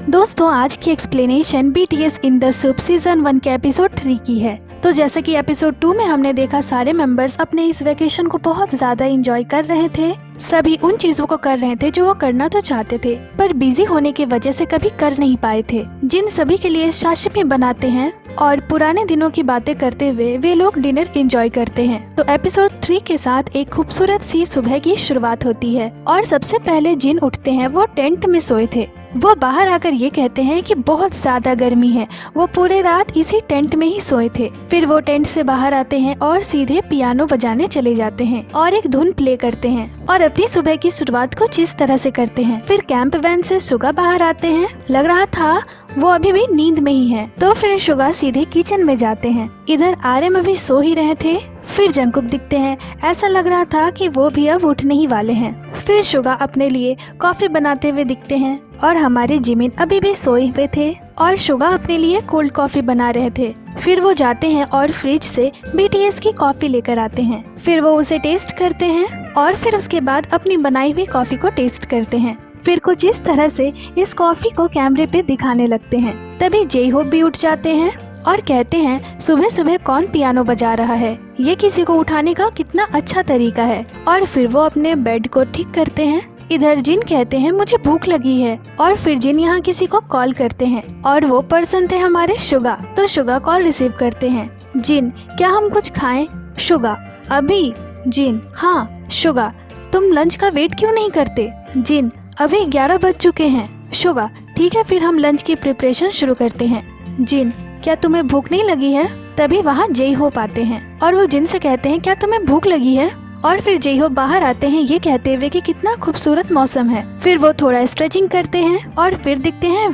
दोस्तों आज की explanation BTS in the soup season 1 के एपिसोड 3 की है। तो जैसे कि एपिसोड 2 में हमने देखा, सारे मेंबर्स अपने इस वेकेशन को बहुत ज्यादा एंजॉय कर रहे थे। सभी उन चीजों को कर रहे थे जो वो करना तो चाहते थे, पर बिजी होने की वजह से कभी कर नहीं पाए थे। जिन सभी के लिए साशिमी बनाते हैं और पुराने दिनों की बातें करते हुए वे लोग डिनर एंजॉय करते हैं। तो एपिसोड 3 के साथ एक खूबसूरत सी सुबह की शुरुआत होती है और सबसे पहले जिन उठते हैं वो टेंट में सोए थे। वो बाहर आकर ये कहते हैं कि बहुत ज्यादा गर्मी है। वो पूरे रात इसी टेंट में ही सोए थे। फिर वो टेंट से बाहर आते हैं और सीधे पियानो बजाने चले जाते हैं और एक धुन प्ले करते हैं और अपनी सुबह की शुरुआत कुछ इस तरह से करते हैं। फिर कैंप वैन से सुगा बाहर आते हैं। लग रहा था वो अभी भी नींद में ही है, तो फिर सुगा सीधे किचन में जाते हैं। इधर आर्यन अभी सो ही रहे थे। फिर जंगकुक दिखते हैं। ऐसा लग रहा था कि वो भी अब उठने ही वाले हैं। फिर सुगा अपने लिए कॉफी बनाते हुए दिखते हैं और हमारे जिमिन अभी भी सोए हुए थे और सुगा अपने लिए कोल्ड कॉफी बना रहे थे। फिर वो जाते हैं और फ्रिज से BTS की कॉफी लेकर आते हैं। फिर वो उसे टेस्ट करते हैं और फिर उसके बाद अपनी बनाई हुई कॉफी को टेस्ट करते हैं। फिर कुछ इस तरह से इस कॉफी को कैमरे पे दिखाने लगते हैं। तभी J-Hope भी उठ जाते हैं और कहते हैं सुबह सुबह कौन पियानो बजा रहा है, ये किसी को उठाने का कितना अच्छा तरीका है। और फिर वो अपने बेड को ठीक करते हैं। इधर जिन कहते हैं मुझे भूख लगी है और फिर जिन यहाँ किसी को कॉल करते हैं और वो पर्सन थे हमारे सुगा। तो सुगा कॉल रिसीव करते हैं। जिन, क्या हम कुछ खाएं? सुगा, अभी। जिन, हाँ। सुगा, तुम लंच का वेट क्यों नहीं करते? जिन, अभी 11 बज चुके हैं। सुगा, ठीक है फिर हम लंच की प्रिपरेशन शुरू करते हैं। जिन, क्या तुम्हें भूख नहीं लगी है? तभी वहाँ J-Hope आते हैं और वो जिन से कहते हैं क्या तुम्हें भूख लगी है? और फिर J-Hope बाहर आते हैं ये कहते हुए कि कितना खूबसूरत मौसम है। फिर वो थोड़ा स्ट्रेचिंग करते हैं और फिर दिखते हैं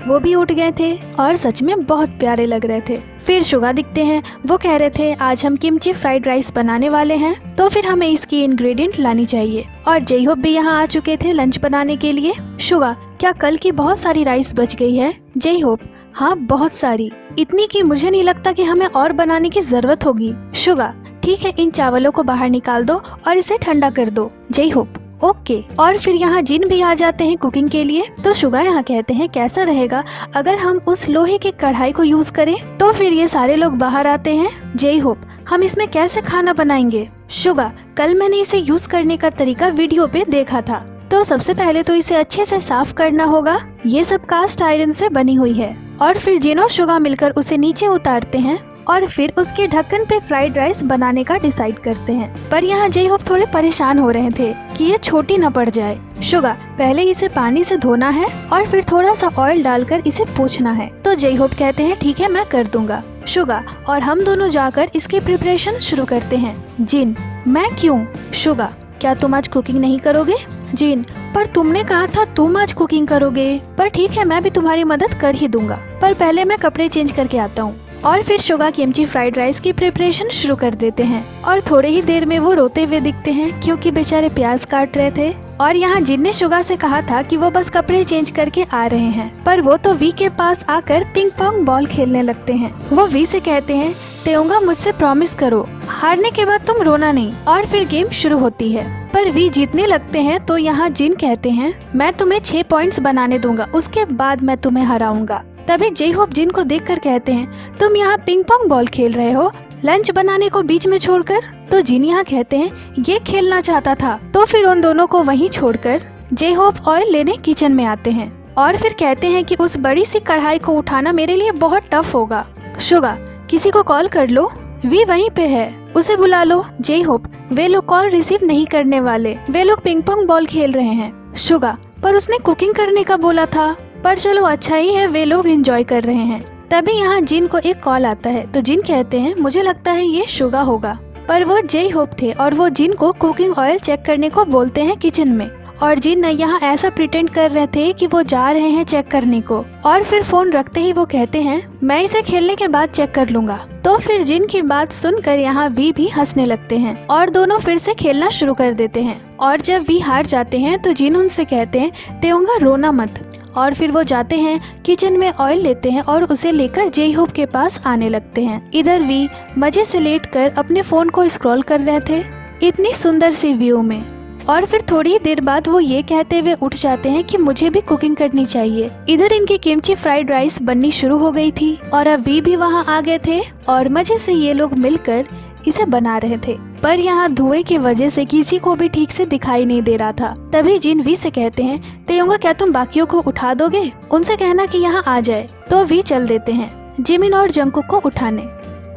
वो भी उठ गए थे और सच में बहुत प्यारे लग रहे थे। फिर सुगा दिखते हैं। वो कह रहे थे आज हम किमची फ्राइड राइस बनाने वाले हैं, तो फिर हमें इसकी इंग्रेडिएंट लानी चाहिए। और J-Hope भी यहाँ आ चुके थे लंच बनाने के लिए। सुगा, क्या कल की बहुत सारी राइस बच गई है? J-Hope, हाँ बहुत सारी, इतनी कि मुझे नहीं लगता कि हमें और बनाने की जरूरत होगी। सुगा, ठीक है इन चावलों को बाहर निकाल दो और इसे ठंडा कर दो। J-Hope, okay. और फिर यहाँ जिन भी आ जाते हैं कुकिंग के लिए। तो सुगा यहाँ कहते हैं कैसा रहेगा अगर हम उस लोहे की कढ़ाई को यूज करें? तो फिर ये सारे लोग बाहर आते हैं। J-Hope, हम इसमें कैसे खाना बनाएंगे? सुगा, कल मैंने इसे यूज करने का तरीका वीडियो पे देखा था। तो सबसे पहले तो इसे अच्छे से साफ करना होगा। ये सब कास्ट आयरन से बनी हुई है। और फिर जिन और सुगा मिलकर उसे नीचे उतारते हैं और फिर उसके ढक्कन पे फ्राइड राइस बनाने का डिसाइड करते हैं। पर यहाँ J-Hope थोड़े परेशान हो रहे थे कि ये छोटी न पड़ जाए। सुगा, पहले इसे पानी से धोना है और फिर थोड़ा सा ऑयल डालकर इसे पोंछना है। तो J-Hope कहते हैं ठीक है मैं कर दूंगा। सुगा, और हम दोनों जाकर इसकी प्रिपरेशन शुरू करते हैं। जिन, मैं क्यों? सुगा, क्या तुम आज कुकिंग नहीं करोगे? जिन, पर तुमने कहा था तुम आज कुकिंग करोगे। पर ठीक है मैं भी तुम्हारी मदद कर ही दूंगा, पर पहले मैं कपड़े चेंज करके आता हूँ। और फिर सुगा किमची फ्राइड राइस की प्रिपरेशन शुरू कर देते हैं और थोड़े ही देर में वो रोते हुए दिखते हैं क्योंकि बेचारे प्याज काट रहे थे। और यहाँ जिन ने सुगा से कहा था कि वो बस कपड़े चेंज करके आ रहे हैं, पर वो तो वी के पास आकर पिंग पोंग बॉल खेलने लगते हैं। वो वी से कहते हैं तेउंगा मुझसे प्रॉमिस करो, हारने के बाद तुम रोना नहीं। और फिर गेम शुरू होती है पर वी जीतने लगते हैं। तो यहाँ जिन कहते हैं मैं तुम्हें 6 पॉइंट्स बनाने दूंगा, उसके बाद मैं तुम्हें हराऊंगा। तभी J-Hope जिन को देखकर कहते हैं तुम यहाँ पिंग पोंग बॉल खेल रहे हो लंच बनाने को बीच में छोड़कर? तो जिन यहाँ कहते हैं ये खेलना चाहता था। तो फिर उन दोनों को वहीं छोड़कर J-Hope ऑयल लेने किचन में आते हैं और फिर कहते हैं कि उस बड़ी सी कढ़ाई को उठाना मेरे लिए बहुत टफ होगा। सुगा, किसी को कॉल कर लो, वी वहीं पे है, उसे बुला लो। J-Hope, वे लोग कॉल रिसीव नहीं करने वाले, वे लोग पिंग पोंग बॉल खेल रहे हैं। सुगा, पर उसने कुकिंग करने का बोला था। पर चलो अच्छा ही है वे लोग एंजॉय कर रहे हैं। तभी यहाँ जिन को एक कॉल आता है। तो जिन कहते हैं मुझे लगता है ये सुगा होगा, पर वो J-Hope थे और वो जिन को कुकिंग ऑयल चेक करने को बोलते हैं किचन में। और जिन यहाँ ऐसा प्रिटेंड कर रहे थे कि वो जा रहे हैं चेक करने को। और फिर फोन रखते ही वो कहते हैं मैं इसे खेलने के बाद चेक कर लूंगा। तो फिर जिन की बात सुनकर यहाँ वी भी हंसने लगते हैं और दोनों फिर से खेलना शुरू कर देते हैं। और जब वी हार जाते हैं तो जिन उनसे कहते हैं तेउंगा रोना मत। और फिर वो जाते हैं किचन में ऑयल लेते हैं और उसे लेकर J-Hope के पास आने लगते हैं। इधर वी मजे से लेटकर अपने फोन को स्क्रॉल कर रहे थे इतनी सुंदर सी व्यू में। और फिर थोड़ी देर बाद वो ये कहते हुए उठ जाते हैं कि मुझे भी कुकिंग करनी चाहिए। इधर इनकी किमची फ्राइड राइस बननी शुरू हो गई थी और अब वी भी वहाँ आ गए थे और मजे से ये लोग मिलकर इसे बना रहे थे। पर यहाँ धुएं की वजह से किसी को भी ठीक से दिखाई नहीं दे रहा था। तभी जिन वी से कहते हैं, तेयोंगा क्या तुम बाकियों को उठा दोगे? उनसे कहना कि यहाँ आ जाए। तो वी चल देते हैं जिमिन और जंगकुक को उठाने।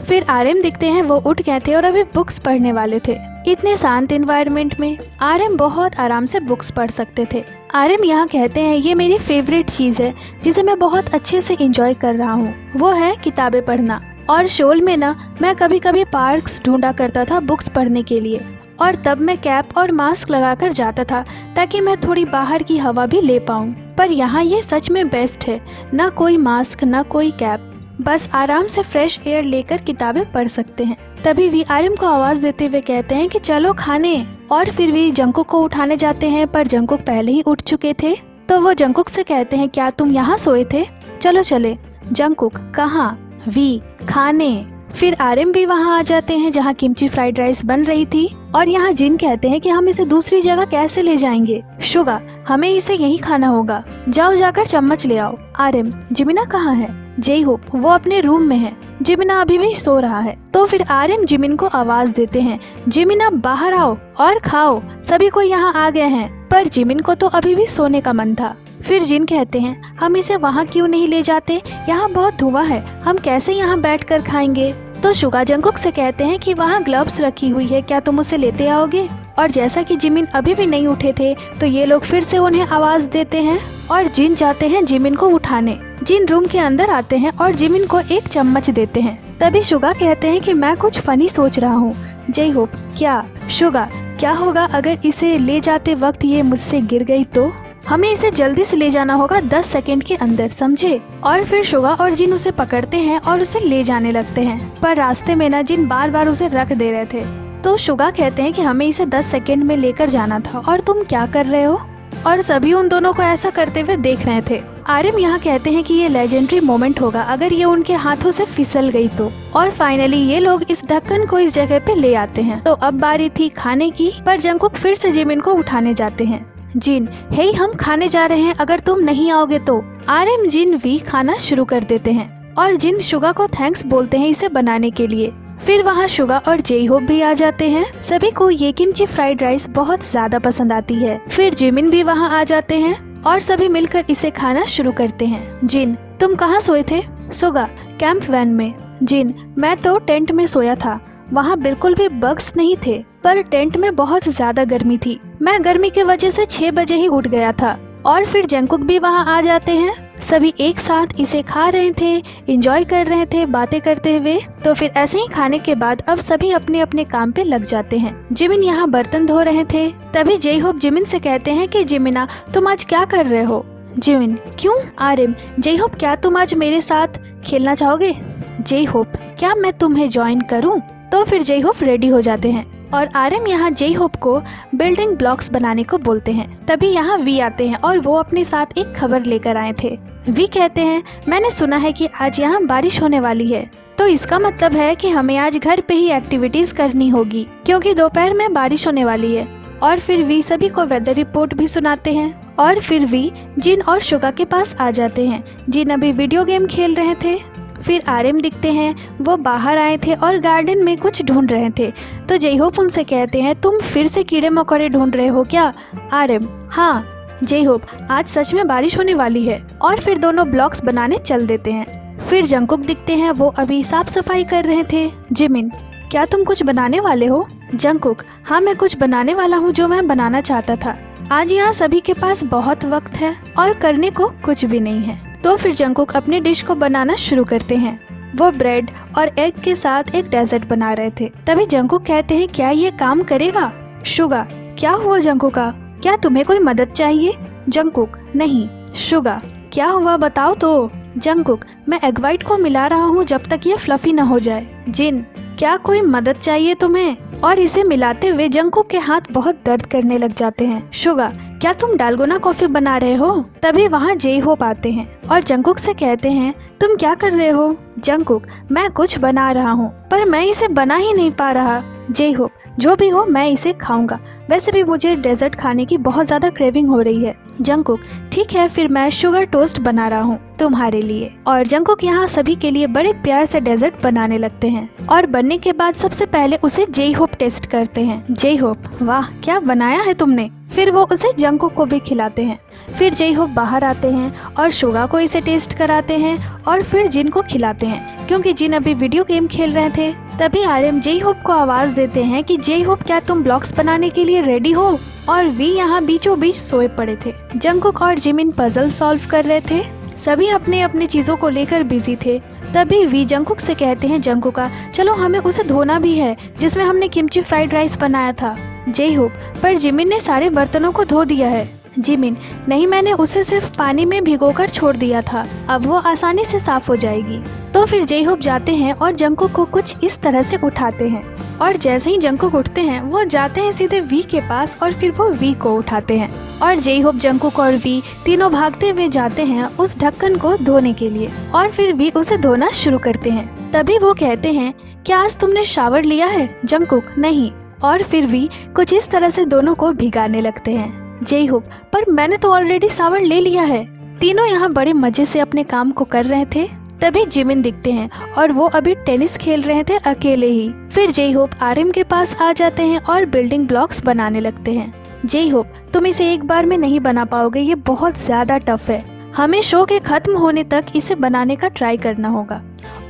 फिर आरएम दिखते हैं, वो उठ गए थे और अभी बुक्स पढ़ने वाले थे। इतने शांत एनवायरनमेंट में आरएम बहुत आराम से बुक्स पढ़ सकते थे। आरएम यहाँ कहते हैं, ये मेरी फेवरेट चीज है जिसे मैं बहुत अच्छे से एंजॉय कर रहा हूँ, वो है किताबें पढ़ना। और शोल में ना मैं कभी कभी पार्क्स ढूंढा करता था बुक्स पढ़ने के लिए, और तब मैं कैप और मास्क लगाकर जाता था ताकि मैं थोड़ी बाहर की हवा भी ले पाऊँ। पर यहाँ ये सच में बेस्ट है, ना कोई मास्क ना कोई कैप, बस आराम से फ्रेश एयर लेकर किताबें पढ़ सकते हैं। तभी वी आरएम को आवाज देते हुए कहते हैं कि चलो खाने। और फिर वी जंगकुक को उठाने जाते हैं, पर जंगकुक पहले ही उठ चुके थे। तो वो जंगकुक से कहते हैं, क्या तुम यहाँ सोए थे? चलो चले। जंगकुक, कहाँ? वी, खाने। फिर आरएम भी वहाँ आ जाते हैं जहाँ किमची फ्राइड राइस बन रही थी। और यहाँ जिन कहते हैं कि हम इसे दूसरी जगह कैसे ले जाएंगे? शुगा, हमें इसे यही खाना होगा, जाओ जाकर चम्मच ले आओ। आरएम, जिमिना कहाँ है? जे होप, वो अपने रूम में है, जिमिना अभी भी सो रहा है। तो फिर आरएम जिमिन को आवाज देते हैं, जिमिना बाहर आओ और खाओ, सभी कोई यहाँ आ गए हैं। पर जिमिन को तो अभी भी सोने का मन था। फिर जिन कहते हैं, हम इसे वहाँ क्यों नहीं ले जाते, यहाँ बहुत धुआं है, हम कैसे यहाँ बैठकर खाएंगे? तो शुगा जंगकुक से कहते हैं कि वहाँ ग्लव्स रखी हुई है, क्या तुम उसे लेते आओगे? और जैसा कि जिमिन अभी भी नहीं उठे थे तो ये लोग फिर से उन्हें आवाज देते हैं और जिन जाते हैं जिमिन को उठाने। जिन रूम के अंदर आते हैं और जिमिन को एक चम्मच देते हैं। तभी शुगा कहते हैं कि मैं कुछ फनी सोच रहा हूँ। जय होप, क्या? शुगा, क्या होगा अगर इसे ले जाते वक्त ये मुझसे गिर गई तो? हमें इसे जल्दी से ले जाना होगा 10 सेकंड के अंदर, समझे? और फिर शुगा और जिन उसे पकड़ते हैं और उसे ले जाने लगते हैं। पर रास्ते में ना जिन बार बार उसे रख दे रहे थे। तो शुगा कहते हैं कि हमें इसे 10 सेकंड में लेकर जाना था और तुम क्या कर रहे हो? और सभी उन दोनों को ऐसा करते हुए देख रहे थे। आरएम यहाँ कहते हैं कि ये लेजेंडरी मोमेंट होगा अगर ये उनके हाथों से फिसल गई तो। और फाइनली ये लोग इस ढक्कन को इस जगह पे ले आते हैं। तो अब बारी थी खाने की, पर जंगकुक फिर से जिमिन को उठाने जाते हैं। जिन, हे हम खाने जा रहे हैं, अगर तुम नहीं आओगे तो। आरएम जिन वी खाना शुरू कर देते हैं और जिन शुगा को थैंक्स बोलते हैं इसे बनाने के लिए। फिर वहाँ शुगा और जे होप भी आ जाते हैं। सभी को ये किमची फ्राइड राइस बहुत ज्यादा पसंद आती है। फिर जिमिन भी वहाँ आ जाते हैं और सभी मिलकर इसे खाना शुरू करते हैं। जिन, तुम कहाँ सोए थे? शुगा, कैंप वैन में। जिन, मैं तो टेंट में सोया था, वहाँ बिल्कुल भी बग्स नहीं थे, पर टेंट में बहुत ज्यादा गर्मी थी, मैं गर्मी की वजह से 6 बजे ही उठ गया था। और फिर जंगकुक भी वहाँ आ जाते हैं। सभी एक साथ इसे खा रहे थे, एंजॉय कर रहे थे बातें करते हुए। तो फिर ऐसे ही खाने के बाद अब सभी अपने अपने काम पे लग जाते हैं। जिमिन यहाँ बर्तन धो रहे थे। तभी जे होप जिमिन से कहते हैं कि जिमिना, तुम आज क्या कर रहे हो? जिमिन, क्यों? आरएम, जे होप, क्या तुम आज मेरे साथ खेलना चाहोगे? जे होप, क्या मैं तुम्हें ज्वाइन करूँ? तो फिर जे होप रेडी हो जाते हैं और आरएम यहाँ जे होप को बिल्डिंग ब्लॉक्स बनाने को बोलते हैं। तभी यहाँ वी आते हैं और वो अपने साथ एक खबर लेकर आए थे। वी कहते हैं, मैंने सुना है कि आज यहाँ बारिश होने वाली है, तो इसका मतलब है कि हमें आज घर पे ही एक्टिविटीज करनी होगी क्योंकि दोपहर में बारिश होने वाली है। और फिर वी सभी को वेदर रिपोर्ट भी सुनाते हैं। और फिर वी जिन और शुगा के पास आ जाते हैं। जिन अभी वीडियो गेम खेल रहे थे। फिर आरएम दिखते हैं, वो बाहर आए थे और गार्डन में कुछ ढूंढ रहे थे। तो जे होप उनसे कहते हैं, तुम फिर से कीड़े मकोड़े ढूंढ रहे हो क्या? आरएम, हाँ। जे होप, आज सच में बारिश होने वाली है। और फिर दोनों ब्लॉक्स बनाने चल देते हैं। फिर जंगकुक दिखते हैं, वो अभी साफ सफाई कर रहे थे। जिमिन, क्या तुम कुछ बनाने वाले हो? जंगकुक, हाँ मैं कुछ बनाने वाला हूँ जो मैं बनाना चाहता था। आज यहाँ सभी के पास बहुत वक्त है और करने को कुछ भी नहीं है। तो फिर जंगकुक अपने डिश को बनाना शुरू करते हैं। वो ब्रेड और एग के साथ एक डेजर्ट बना रहे थे। तभी जंगकुक कहते हैं, क्या ये काम करेगा? शुगा, क्या हुआ जंगकुका, क्या तुम्हें कोई मदद चाहिए? जंगकुक, नहीं। शुगा, क्या हुआ बताओ तो। जंगकुक, मैं एग वाइट को मिला रहा हूँ जब तक ये फ्लफी न हो जाए। जिन, क्या कोई मदद चाहिए तुम्हें? और इसे मिलाते हुए जंगकुक के हाथ बहुत दर्द करने लग जाते हैं। शुगा, क्या तुम डालगोना कॉफी बना रहे हो? तभी वहाँ जे होप आते हैं और जंगकुक से कहते हैं तुम क्या कर रहे हो? जंगकुक, मैं कुछ बना रहा हूँ पर मैं इसे बना ही नहीं पा रहा। जे होप, जो भी हो मैं इसे खाऊंगा, वैसे भी मुझे डेजर्ट खाने की बहुत ज्यादा क्रेविंग हो रही है। जंगकुक, ठीक है फिर मैं शुगर टोस्ट बना रहा हूँ तुम्हारे लिए। और जंगकुक यहाँ सभी के लिए बड़े प्यार से डेजर्ट बनाने लगते हैं और बनने के बाद सबसे पहले उसे जे होप टेस्ट करते हैं। जे होप, वाह क्या बनाया है तुमने। फिर वो उसे जंगकुक को भी खिलाते हैं। फिर जे होप बाहर आते हैं और शुगा को इसे टेस्ट कराते हैं और फिर जिन को खिलाते हैं, क्योंकि जिन अभी वीडियो गेम खेल रहे थे। तभी आर्यन जे होप को आवाज देते हैं कि जे होप क्या तुम ब्लॉक्स बनाने के लिए रेडी हो? और वी यहाँ बीचों बीच सोए पड़े थे। जंगकुक और जिमिन पजल सॉल्व कर रहे थे। सभी अपने अपने चीजों को लेकर बिजी थे। तभी वी जंगकुक से कहते हैं जंगकुका, चलो हमें उसे धोना भी है जिसमें हमने किमची फ्राइड राइस बनाया था। जे होप, पर जिमिन ने सारे बर्तनों को धो दिया है। जिमिन, नहीं मैंने उसे सिर्फ पानी में भिगोकर छोड़ दिया था, अब वो आसानी से साफ हो जाएगी। तो फिर जे होप जाते हैं और जंगकुक को कुछ इस तरह से उठाते हैं और जैसे ही जंगकुक उठते हैं वो जाते हैं सीधे वी के पास और फिर वो वी को उठाते हैं और जे होप, जंगकुक और वी तीनों भागते हुए जाते हैं उस ढक्कन को धोने के लिए और फिर वी उसे धोना शुरू करते हैं। तभी वो कहते हैं क्या आज तुमने शावर लिया है? जंगकुक, नहीं। और फिर वी कुछ इस तरह से दोनों को भिगाने लगते हैं। जे होप, पर मैंने तो ऑलरेडी शावर ले लिया है। तीनों यहाँ बड़े मजे से अपने काम को कर रहे थे। तभी जिमिन दिखते हैं और वो अभी टेनिस खेल रहे थे अकेले ही। फिर जे होप आर्यन के पास आ जाते हैं और बिल्डिंग ब्लॉक्स बनाने लगते हैं। जे होप, तुम इसे एक बार में नहीं बना पाओगे, ये बहुत ज्यादा टफ है, हमें शो के खत्म होने तक इसे बनाने का ट्राई करना होगा।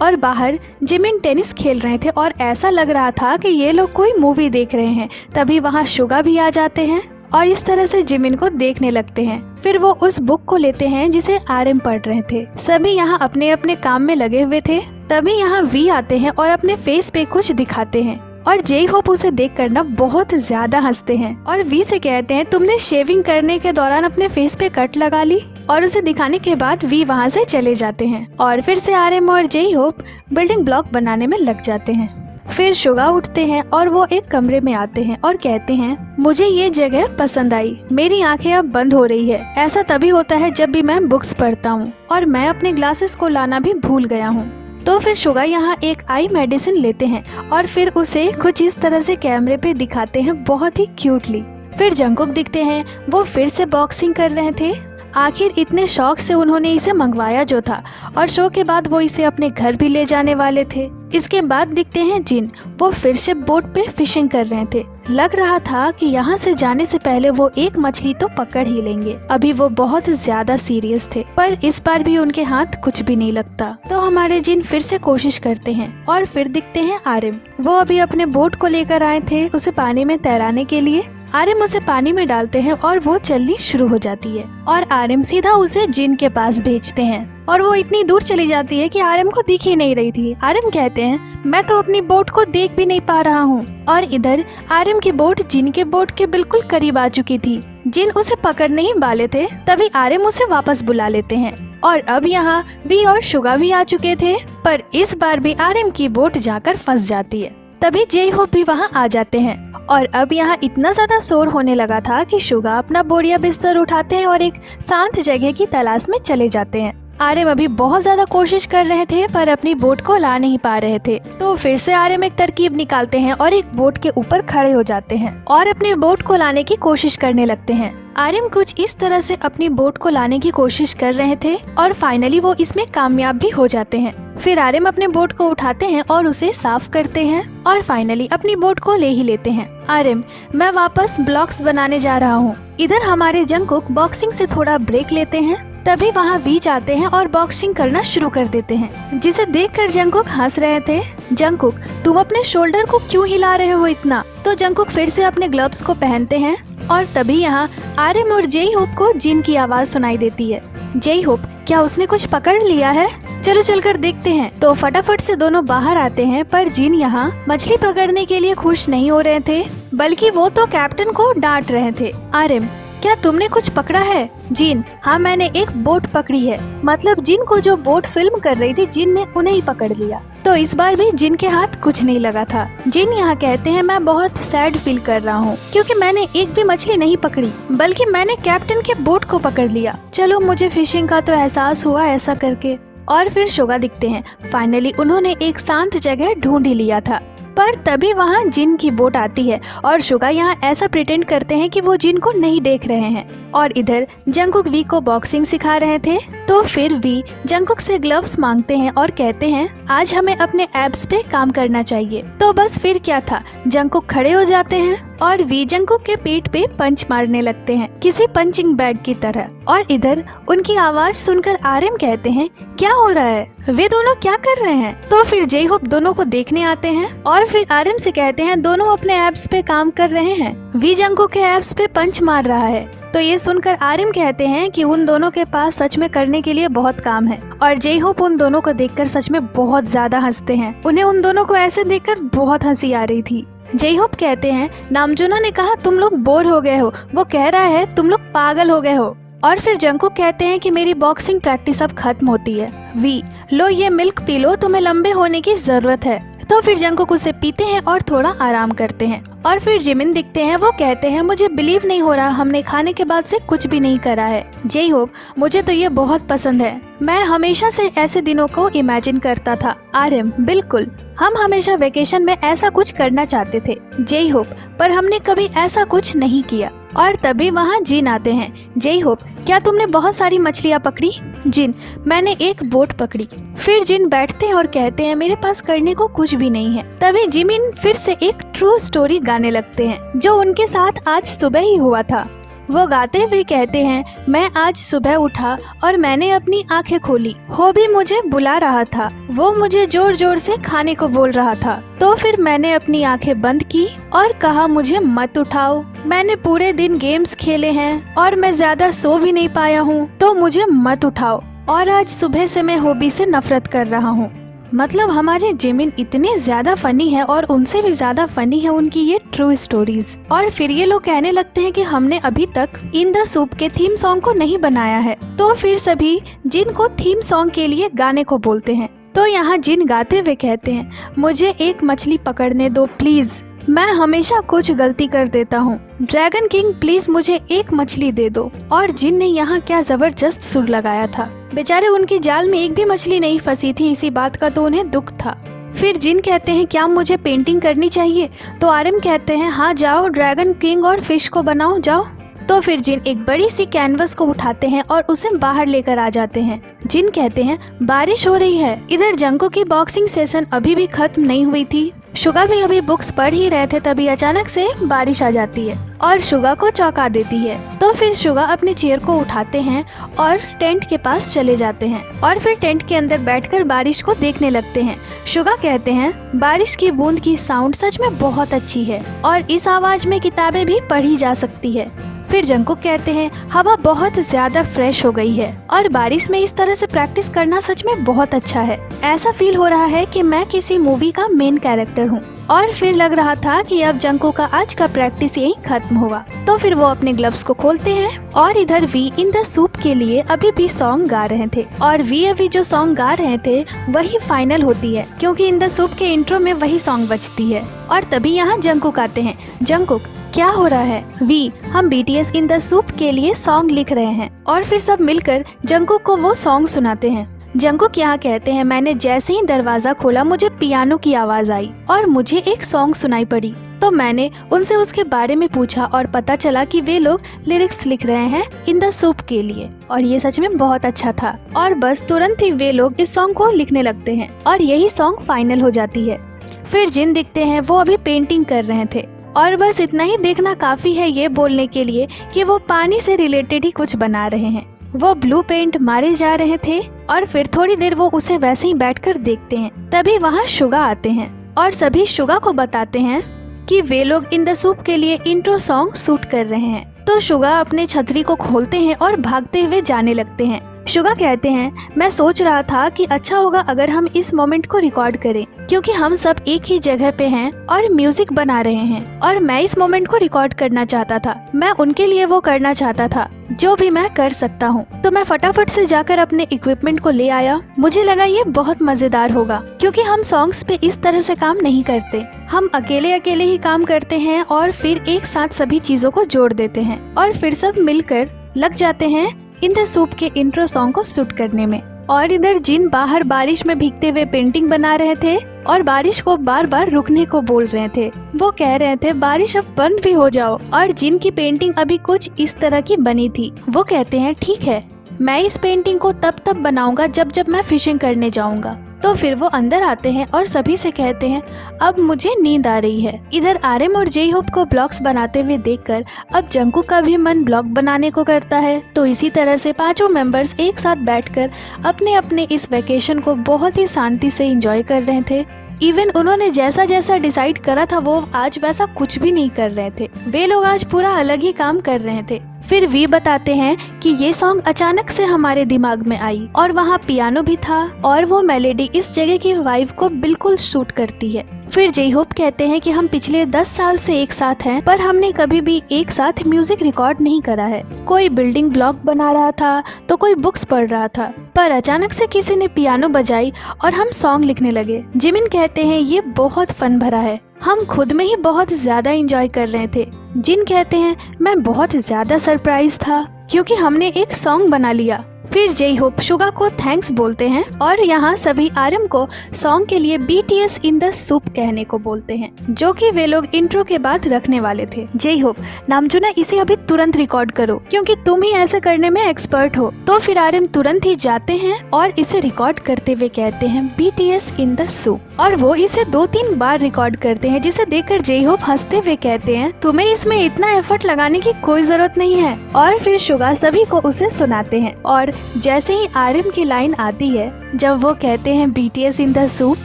और बाहर जिमिन टेनिस खेल रहे थे और ऐसा लग रहा था कि ये लोग कोई मूवी देख रहे हैं। तभी वहाँ शुगा भी आ जाते हैं और इस तरह से जिमिन को देखने लगते हैं। फिर वो उस बुक को लेते हैं जिसे आर्यन पढ़ रहे थे। सभी यहाँ अपने अपने काम में लगे हुए थे। तभी यहाँ वी आते हैं और अपने फेस पे कुछ दिखाते हैं और जे होप उसे देख कर ना बहुत ज्यादा हंसते हैं और वी से कहते हैं तुमने शेविंग करने के दौरान अपने फेस पे कट लगा ली। और उसे दिखाने के बाद वी वहाँ से चले जाते हैं और फिर से आर्यन और जे होप बिल्डिंग ब्लॉक बनाने में लग जाते हैं। फिर शुगा उठते हैं और वो एक कमरे में आते हैं और कहते हैं मुझे ये जगह पसंद आई, मेरी आंखें अब बंद हो रही है। ऐसा तभी होता है जब भी मैं बुक्स पढ़ता हूँ और मैं अपने ग्लासेस को लाना भी भूल गया हूँ। तो फिर शुगा यहाँ एक आई मेडिसिन लेते हैं और फिर उसे कुछ इस तरह से कैमरे पे दिखाते हैं बहुत ही क्यूटली। फिर जंगकुक दिखते हैं, वो फिर से बॉक्सिंग कर रहे थे। आखिर इतने शौक से उन्होंने इसे मंगवाया जो था और शो के बाद वो इसे अपने घर भी ले जाने वाले थे। इसके बाद दिखते हैं जिन, वो फिर से बोट पे फिशिंग कर रहे थे। लग रहा था कि यहाँ से जाने से पहले वो एक मछली तो पकड़ ही लेंगे। अभी वो बहुत ज्यादा सीरियस थे पर इस बार भी उनके हाथ कुछ भी नहीं लगता। तो हमारे जिन फिर से कोशिश करते हैं और फिर दिखते हैं आर्यन, वो अभी अपने बोट को लेकर आए थे उसे पानी में तैराने के लिए। आर्यन उसे पानी में डालते हैं और वो चलनी शुरू हो जाती है और आर्यन सीधा उसे जिन के पास भेजते हैं और वो इतनी दूर चली जाती है कि आर्यन को दिख ही नहीं रही थी। आर्यन कहते हैं मैं तो अपनी बोट को देख भी नहीं पा रहा हूँ। और इधर आर्यन की बोट जिन के बोट के बिल्कुल करीब आ चुकी थी। जिन उसे पकड़ने ही वाले थे तभी आर्यन उसे वापस बुला लेते हैं और अब यहाँ वी और शुगा भी आ चुके थे पर इस बार भी आर्यन की बोट जाकर फंस जाती है। तभी जे होप भी वहाँ आ जाते हैं और अब यहाँ इतना ज्यादा शोर होने लगा था कि शुगा अपना बोरिया बिस्तर उठाते हैं और एक शांत जगह की तलाश में चले जाते हैं। आर्यन अभी बहुत ज्यादा कोशिश कर रहे थे पर अपनी बोट को ला नहीं पा रहे थे। तो फिर से आर्यन एक तरकीब निकालते हैं और एक बोट के ऊपर खड़े हो जाते हैं और अपने बोट को लाने की कोशिश करने लगते हैं। आर्यन कुछ इस तरह से अपनी बोट को लाने की कोशिश कर रहे थे और फाइनली वो इसमें कामयाब भी हो जाते हैं। फिर आर्यन अपने बोट को उठाते हैं और उसे साफ करते हैं और फाइनली अपनी बोट को ले ही लेते हैं। आर्यन, मैं वापस ब्लॉक्स बनाने जा रहा हूँ। इधर हमारे जंगकुक बॉक्सिंग से थोड़ा ब्रेक लेते हैं। तभी वहाँ वी जाते हैं और बॉक्सिंग करना शुरू कर देते हैं, जिसे देखकर जंगकुक हंस रहे थे। जंगकुक, तुम अपने शोल्डर को क्यों हिला रहे हो इतना? तो जंगकुक फिर से अपने ग्लव्स को पहनते हैं और तभी यहाँ आर्यन और जे होप को जिन की आवाज सुनाई देती है। जे होप, क्या उसने कुछ पकड़ लिया है? चलो चलकर देखते हैं। तो फटाफट से दोनों बाहर आते हैं पर जिन यहाँ मछली पकड़ने के लिए खुश नहीं हो रहे थे बल्कि वो तो कैप्टन को डांट रहे थे। आर्यन, क्या तुमने कुछ पकड़ा है? जिन, हाँ मैंने एक बोट पकड़ी है। मतलब जिन को जो बोट फिल्म कर रही थी, जिन ने उन्हें ही पकड़ लिया। तो इस बार भी जिन के हाथ कुछ नहीं लगा था। जिन यहाँ कहते हैं मैं बहुत सैड फील कर रहा हूँ क्योंकि मैंने एक भी मछली नहीं पकड़ी, बल्कि मैंने कैप्टन के बोट को पकड़ लिया। चलो मुझे फिशिंग का तो एहसास हुआ ऐसा करके। और फिर शुगा दिखते हैं। फाइनली उन्होंने एक शांत जगह ढूंढ ही लिया था। पर तभी वहाँ जिन की बोट आती है और शुगा यहाँ ऐसा प्रिटेंड करते हैं कि वो जिन को नहीं देख रहे हैं। और इधर जंगकुक वी को बॉक्सिंग सिखा रहे थे। तो फिर वी जंगकुक से ग्लव्स मांगते हैं और कहते हैं आज हमें अपने एब्स पे काम करना चाहिए। तो बस फिर क्या था, जंगकुक खड़े हो जाते हैं और वी जंगकुक के पीठ पे पंच मारने लगते हैं किसी पंचिंग बैग की तरह। और इधर उनकी आवाज सुनकर आरएम कहते हैं क्या हो रहा है, वे दोनों क्या कर रहे हैं। तो फिर जे होप दोनों को देखने आते हैं और फिर आरएम से कहते हैं दोनों अपने एब्स पे काम कर रहे हैं, वी जंगकुक के एब्स पे पंच मार रहा है। तो ये सुनकर आरएम कहते हैं कि उन दोनों के पास सच में करने के लिए बहुत काम है। और जे होप उन दोनों को देखकर सच में बहुत ज्यादा हंसते हैं। उन्हें उन दोनों को ऐसे देखकर बहुत हंसी आ रही थी। जे होप कहते हैं नामजोना ने कहा तुम लोग बोर हो गए हो, वो कह रहा है तुम लोग पागल हो गए हो। और फिर जंगकुक कहते हैं कि मेरी बॉक्सिंग प्रैक्टिस अब खत्म होती है। वी, लो ये मिल्क पी लो, तुम्हें लंबे होने की जरूरत है। तो फिर जंगकुक उसे पीते हैं और थोड़ा आराम करते हैं। और फिर जिमिन दिखते हैं। वो कहते हैं मुझे बिलीव नहीं हो रहा, हमने खाने के बाद से कुछ भी नहीं करा है। जे होप, मुझे तो ये बहुत पसंद है, मैं हमेशा से ऐसे दिनों को इमेजिन करता था। आरएम, बिल्कुल, हम हमेशा वेकेशन में ऐसा कुछ करना चाहते थे। जे होप, पर हमने कभी ऐसा कुछ नहीं किया। और तभी वहाँ जिन आते हैं। जे होप, क्या तुमने बहुत सारी मछलियाँ पकड़ी? जिन, मैंने एक बोट पकड़ी। फिर जिन बैठते हैं और कहते हैं मेरे पास करने को कुछ भी नहीं है। तभी जिमिन फिर से एक ट्रू स्टोरी गाने लगते हैं जो उनके साथ आज सुबह ही हुआ था। वो गाते हुए कहते हैं मैं आज सुबह उठा और मैंने अपनी आंखें खोली, होबी मुझे बुला रहा था, वो मुझे जोर जोर से खाने को बोल रहा था। तो फिर मैंने अपनी आंखें बंद की और कहा मुझे मत उठाओ, मैंने पूरे दिन गेम्स खेले हैं और मैं ज्यादा सो भी नहीं पाया हूँ, तो मुझे मत उठाओ। और आज सुबह से मैं होबी से नफरत कर रहा हूँ। मतलब हमारे जिमिन इतने ज्यादा फनी है और उनसे भी ज्यादा फनी है उनकी ये ट्रू स्टोरीज। और फिर ये लोग कहने लगते हैं कि हमने अभी तक इन द सूप के थीम सॉन्ग को नहीं बनाया है। तो फिर सभी जिन को थीम सॉन्ग के लिए गाने को बोलते हैं। तो यहाँ जिन गाते हुए कहते हैं मुझे एक मछली पकड़ने दो प्लीज, मैं हमेशा कुछ गलती कर देता हूँ, ड्रैगन किंग प्लीज मुझे एक मछली दे दो। और जिन ने यहाँ क्या जबरदस्त सुर लगाया था। बेचारे उनकी जाल में एक भी मछली नहीं फंसी थी, इसी बात का तो उन्हें दुख था। फिर जिन कहते हैं क्या मुझे पेंटिंग करनी चाहिए? तो आरएम कहते हैं हाँ जाओ, ड्रैगन किंग और फिश को बनाओ, जाओ। तो फिर जिन एक बड़ी सी कैनवस को उठाते हैं और उसे बाहर लेकर आ जाते हैं। जिन कहते हैं बारिश हो रही है। इधर जंगकुक की बॉक्सिंग सेशन अभी भी खत्म नहीं हुई थी। शुगा भी अभी बुक्स पढ़ ही रहे थे, तभी अचानक से बारिश आ जाती है और शुगा को चौंका देती है। तो फिर शुगा अपनी चेयर को उठाते हैं और टेंट के पास चले जाते हैं और फिर टेंट के अंदर बैठकर बारिश को देखने लगते हैं। शुगा कहते हैं बारिश की बूंद की साउंड सच में बहुत अच्छी है और इस आवाज में किताबें भी पढ़ी जा सकती है। फिर जंगकुक कहते हैं हवा बहुत ज्यादा फ्रेश हो गई है और बारिश में इस तरह से प्रैक्टिस करना सच में बहुत अच्छा है। ऐसा फील हो रहा है कि मैं किसी मूवी का मेन कैरेक्टर हूँ। और फिर लग रहा था कि अब जंगकुक का आज का प्रैक्टिस यही खत्म होगा। तो फिर वो अपने ग्लव्स को खोलते हैं और इधर वी इन द सूप के लिए अभी भी सॉन्ग गा रहे थे और वी अभी जो सॉन्ग गा रहे थे वही फाइनल होती है क्योंकि इन द सूप के इंट्रो में वही सॉन्ग बजती है। और तभी यहाँ जंगकुक आते हैं। जंगकुक, क्या हो रहा है? वी, हम BTS इन द सूप के लिए सॉन्ग लिख रहे हैं। और फिर सब मिलकर जंगकुक को वो सॉन्ग सुनाते हैं। जंगकुक यहाँ कहते हैं मैंने जैसे ही दरवाजा खोला मुझे पियानो की आवाज आई और मुझे एक सॉन्ग सुनाई पड़ी। तो मैंने उनसे उसके बारे में पूछा और पता चला कि वे लोग लिरिक्स लिख रहे हैं इन द सूप के लिए और ये सच में बहुत अच्छा था। और बस तुरंत ही वे लोग इस सॉन्ग को लिखने लगते हैं और यही सॉन्ग फाइनल हो जाती है। फिर जिन दिखते हैं, वो अभी पेंटिंग कर रहे थे और बस इतना ही देखना काफी है ये बोलने के लिए कि वो पानी से रिलेटेड ही कुछ बना रहे हैं। वो ब्लू पेंट मारे जा रहे थे और फिर थोड़ी देर वो उसे वैसे ही बैठकर देखते हैं। तभी वहाँ शुगा आते हैं और सभी शुगा को बताते हैं कि वे लोग इन द सूप के लिए इंट्रो सॉन्ग शूट कर रहे हैं। तो शुगा अपने छतरी को खोलते हैं और भागते हुए जाने लगते हैं। शुगा कहते हैं मैं सोच रहा था कि अच्छा होगा अगर हम इस मोमेंट को रिकॉर्ड करें, क्योंकि हम सब एक ही जगह पे हैं और म्यूजिक बना रहे हैं और मैं इस मोमेंट को रिकॉर्ड करना चाहता था। मैं उनके लिए वो करना चाहता था जो भी मैं कर सकता हूँ। तो मैं फटाफट से जाकर अपने इक्विपमेंट को ले आया। मुझे लगा ये बहुत मजेदार होगा, क्योंकि हम सॉन्ग्स पे इस तरह से काम नहीं करते। हम अकेले अकेले ही काम करते हैं और फिर एक साथ सभी चीजों को जोड़ देते हैं और फिर सब मिलकर लग जाते हैं इन द सूप के इंट्रो सॉन्ग को शूट करने में। और इधर जिन बाहर बारिश में भीगते हुए पेंटिंग बना रहे थे और बारिश को बार बार रुकने को बोल रहे थे। वो कह रहे थे बारिश अब बंद भी हो जाओ। और जिन की पेंटिंग अभी कुछ इस तरह की बनी थी, वो कहते हैं ठीक है, मैं इस पेंटिंग को तब बनाऊंगा जब मैं फिशिंग करने जाऊंगा। तो फिर वो अंदर आते हैं और सभी से कहते हैं अब मुझे नींद आ रही है। इधर आरएम और जे होप को ब्लॉग्स बनाते हुए देखकर अब जंकू का भी मन ब्लॉग बनाने को करता है। तो इसी तरह से पांचों मेंबर्स एक साथ बैठकर अपने अपने इस वेकेशन को बहुत ही शांति से एंजॉय कर रहे थे। इवन उन्होंने जैसा जैसा डिसाइड करा था वो आज वैसा कुछ भी नहीं कर रहे थे। वे लोग आज पूरा अलग ही काम कर रहे थे। फिर वी बताते हैं कि ये सॉन्ग अचानक से हमारे दिमाग में आई और वहाँ पियानो भी था और वो मेलोडी इस जगह की वाइब को बिल्कुल सूट करती है। फिर जे होप कहते हैं कि हम पिछले 10 साल से एक साथ हैं, पर हमने कभी भी एक साथ म्यूजिक रिकॉर्ड नहीं करा है। कोई बिल्डिंग ब्लॉक बना रहा था तो कोई बुक्स पढ़ रहा था, पर अचानक से किसी ने पियानो बजाई और हम सॉन्ग लिखने लगे। जिमिन कहते हैं ये बहुत फन भरा है, हम खुद में ही बहुत ज्यादा एंजॉय कर रहे थे। जिन कहते हैं मैं बहुत ज्यादा सरप्राइज था क्योंकि हमने एक सॉन्ग बना लिया। फिर जे होप शुगा को थैंक्स बोलते हैं और यहाँ सभी आरएम को सॉन्ग के लिए BTS इन द सूप कहने को बोलते हैं, जो कि वे लोग इंट्रो के बाद रखने वाले थे। जे होप नामजुना इसे अभी तुरंत रिकॉर्ड करो क्योंकि तुम ही ऐसे करने में एक्सपर्ट हो। तो फिर आरएम तुरंत ही जाते हैं और इसे रिकॉर्ड करते हुए कहते हैं BTS इन द सूप और वो इसे 2-3 बार रिकॉर्ड करते हैं, जिसे देखकर जे होप हंसते हुए कहते हैं तुम्हें इसमें इतना एफर्ट लगाने की कोई जरूरत नहीं है। और फिर शुगा सभी को उसे सुनाते हैं और जैसे ही आरएम की लाइन आती है जब वो कहते हैं BTS in the soup,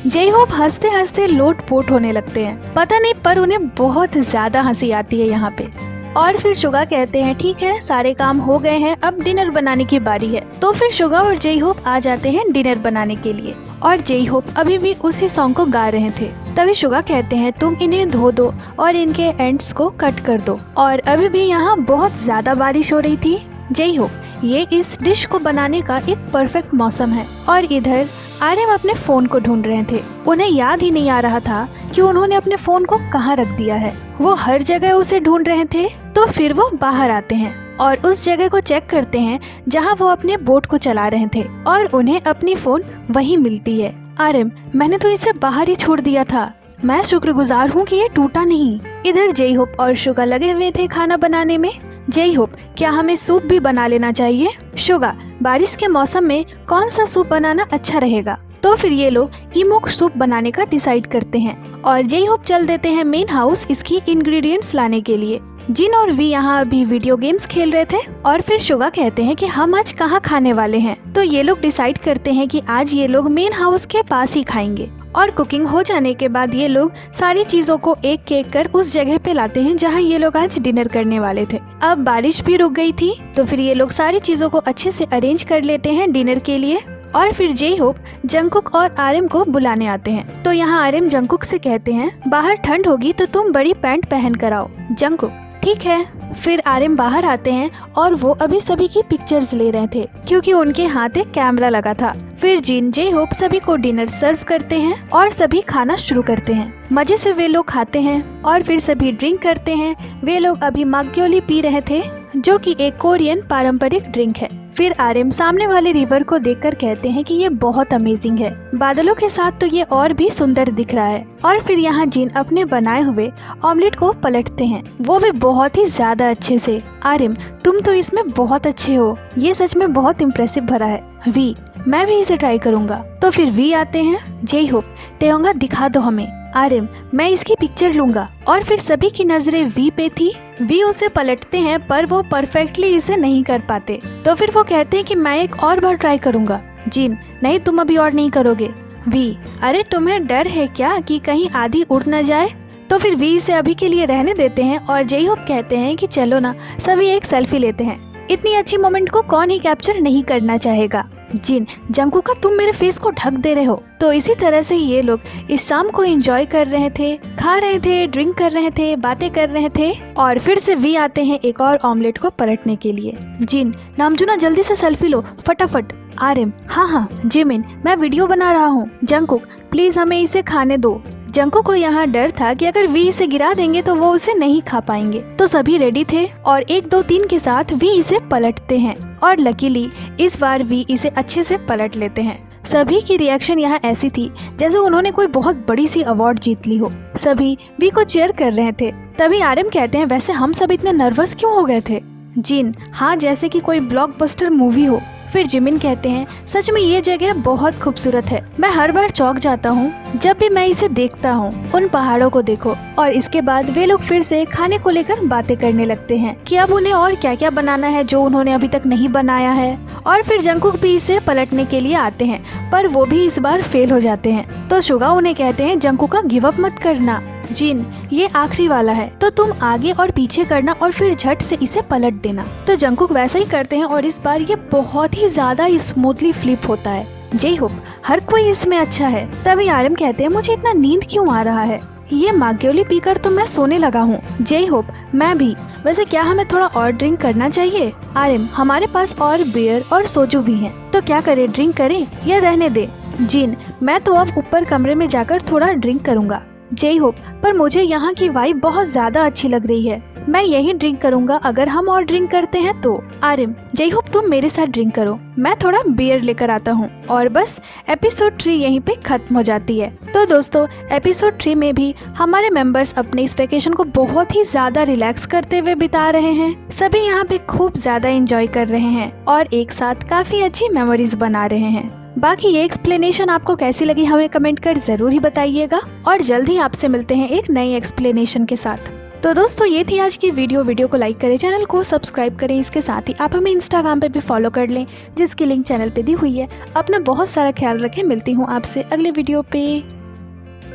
J Hope हंसते हंसते लोटपोट होने लगते हैं। पता नहीं पर उन्हें बहुत ज्यादा हंसी आती है यहाँ पे। और फिर शुगा कहते हैं ठीक है सारे काम हो गए हैं, अब डिनर बनाने की बारी है। तो फिर शुगा और जे होप आ जाते हैं डिनर बनाने के लिए और जे होप अभी भी उसी सॉन्ग को गा रहे थे। तभी शुगा कहते हैं तुम इन्हें धो दो और इनके एंड्स को कट कर दो। और अभी भी यहाँ बहुत ज्यादा बारिश हो रही थी। जे होप ये इस डिश को बनाने का एक परफेक्ट मौसम है। और इधर आरएम अपने फोन को ढूंढ रहे थे। उन्हें याद ही नहीं आ रहा था कि उन्होंने अपने फोन को कहाँ रख दिया है। वो हर जगह उसे ढूंढ रहे थे। तो फिर वो बाहर आते हैं और उस जगह को चेक करते हैं जहाँ वो अपने बोट को चला रहे थे और उन्हें अपनी फोन वहीं मिलती है। आरएम मैंने तो इसे बाहर ही छोड़ दिया था, मैं शुक्रगुजार हूँ कि ये टूटा नहीं। इधर जे होप और शुगा लगे हुए थे खाना बनाने में। जे होप क्या हमें सूप भी बना लेना चाहिए? शुगा बारिश के मौसम में कौन सा सूप बनाना अच्छा रहेगा? तो फिर ये लोग इमोक सूप बनाने का डिसाइड करते हैं और जे होप चल देते हैं मेन हाउस इसकी इंग्रेडिएंट्स लाने के लिए। जिन और वी यहाँ अभी वीडियो गेम्स खेल रहे थे और फिर शुगा कहते हैं कि हम आज कहाँ खाने वाले हैं। तो ये लोग डिसाइड करते हैं कि आज ये लोग मेन हाउस के पास ही खाएंगे। और कुकिंग हो जाने के बाद ये लोग सारी चीजों को एक एक कर उस जगह पे लाते हैं जहाँ ये लोग आज डिनर करने वाले थे। अब बारिश भी रुक गई थी तो फिर ये लोग सारी चीजों को अच्छे से अरेंज कर लेते हैं डिनर के लिए। और फिर जे होप जंकुक और आरएम को बुलाने आते हैं। तो यहाँ आरएम जंकुक से कहते हैं बाहर ठंड होगी तो तुम बड़ी पैंट पहन कर आओ। जंकुक ठीक है। फिर आरएम बाहर आते हैं और वो अभी सभी की पिक्चर्स ले रहे थे क्योंकि उनके हाथ एक कैमरा लगा था। फिर जिन जे होप सभी को डिनर सर्व करते हैं और सभी खाना शुरू करते हैं। मजे से वे लोग खाते हैं और फिर सभी ड्रिंक करते हैं। वे लोग अभी माग्योली पी रहे थे जो कि एक कोरियन पारंपरिक ड्रिंक है। फिर आरएम सामने वाले रिवर को देखकर कहते हैं कि ये बहुत अमेजिंग है, बादलों के साथ तो ये और भी सुंदर दिख रहा है। और फिर यहाँ जिन अपने बनाए हुए ऑमलेट को पलटते हैं, वो भी बहुत ही ज्यादा अच्छे से। आरएम तुम तो इसमें बहुत अच्छे हो, ये सच में बहुत इम्प्रेसिव भरा है। वी मैं भी इसे ट्राई करूँगा। तो फिर वी आते हैं। जे होप तेहोंगा दिखा दो हमें। आरएम मैं इसकी पिक्चर लूंगा। और फिर सभी की नजरें वी पे थी। वी उसे पलटते हैं पर वो परफेक्टली इसे नहीं कर पाते। तो फिर वो कहते हैं कि मैं एक और बार ट्राई करूंगा। जिन नहीं तुम अभी और नहीं करोगे। वी अरे तुम्हें डर है क्या कि कहीं आधी उड़ न जाए? तो फिर वी इसे अभी के लिए रहने देते हैं और जे होप कहते हैं कि चलो ना सभी एक सेल्फी लेते हैं। इतनी अच्छी मोमेंट को कौन ही कैप्चर नहीं करना चाहेगा। जिन, जंगकुक का तुम मेरे फेस को ढक दे रहे हो। तो इसी तरह से ये लोग इस शाम को एंजॉय कर रहे थे, खा रहे थे, ड्रिंक कर रहे थे, बातें कर रहे थे और फिर से वी आते हैं एक और ऑमलेट को पलटने के लिए। जिन, नामजुना जल्दी से सेल्फी लो फटाफट। आर्यन, हाँ जिमिन मैं वीडियो बना रहा हूँ। जंगकुक प्लीज हमें इसे खाने दो। जंगकुक को यहाँ डर था कि अगर वी इसे गिरा देंगे तो वो उसे नहीं खा पाएंगे। तो सभी रेडी थे और 1 2 3 के साथ वी इसे पलटते हैं और लकीली इस बार वी इसे अच्छे से पलट लेते हैं। सभी की रिएक्शन यहाँ ऐसी थी जैसे उन्होंने कोई बहुत बड़ी सी अवार्ड जीत ली हो। सभी वी को चीयर कर रहे थे। तभी आर्यन कहते हैं, वैसे हम सब इतने नर्वस क्यों हो गए थे? जिन, हाँ जैसे कि कोई ब्लॉकबस्टर मूवी हो। फिर जिमिन कहते हैं, सच में ये जगह बहुत खूबसूरत है। मैं हर बार चौंक जाता हूँ जब भी मैं इसे देखता हूँ। उन पहाड़ों को देखो। और इसके बाद वे लोग फिर से खाने को लेकर बातें करने लगते हैं कि अब उन्हें और क्या क्या बनाना है जो उन्होंने अभी तक नहीं बनाया है। और फिर जंगकुक भी इसे पलटने के लिए आते हैं पर वो भी इस बार फेल हो जाते हैं। तो सुगा उन्हें कहते हैं, जंगकुक का गिव अप मत करना। जिन, ये आखिरी वाला है तो तुम आगे और पीछे करना और फिर झट से इसे पलट देना। तो जंगकुक वैसा ही करते हैं और इस बार ये बहुत ही ज्यादा स्मूथली फ्लिप होता है। जय होप हर कोई इसमें अच्छा है। तभी आर्यन कहते हैं, मुझे इतना नींद क्यों आ रहा है? ये माग्योली पीकर तो मैं सोने लगा हूँ। जय होप मैं भी। वैसे क्या हमें थोड़ा और ड्रिंक करना चाहिए? आर्यन, हमारे पास और बियर और सोजू भी हैं। तो क्या करें, ड्रिंक करें या रहने दे? जिन, मैं तो अब ऊपर कमरे में जाकर थोड़ा ड्रिंक करूँगा। जय होप, पर मुझे यहाँ की वाइब बहुत ज्यादा अच्छी लग रही है। मैं यही ड्रिंक करूँगा अगर हम और ड्रिंक करते हैं तो। आर्यन, जय होप तुम मेरे साथ ड्रिंक करो, मैं थोड़ा बियर लेकर आता हूँ। और बस एपिसोड 3 यहीं पे खत्म हो जाती है। तो दोस्तों एपिसोड 3 में भी हमारे मेंबर्स अपने इस वेकेशन को बहुत ही ज्यादा रिलैक्स करते हुए बिता रहे हैं। सभी यहाँ पे खूब ज्यादा एंजॉय कर रहे हैं और एक साथ काफी अच्छी मेमोरीज बना रहे हैं। बाकी ये एक्सप्लेनेशन आपको कैसी लगी हमें कमेंट कर जरूर ही बताइएगा और जल्द ही आपसे मिलते हैं एक नई एक्सप्लेनेशन के साथ। तो दोस्तों ये थी आज की वीडियो को लाइक करें, चैनल को सब्सक्राइब करें। इसके साथ ही आप हमें इंस्टाग्राम पे भी फॉलो कर लें जिसकी लिंक चैनल पे दी हुई है। अपना बहुत सारा ख्याल रखें। मिलती हूँ आपसे अगले वीडियो पे।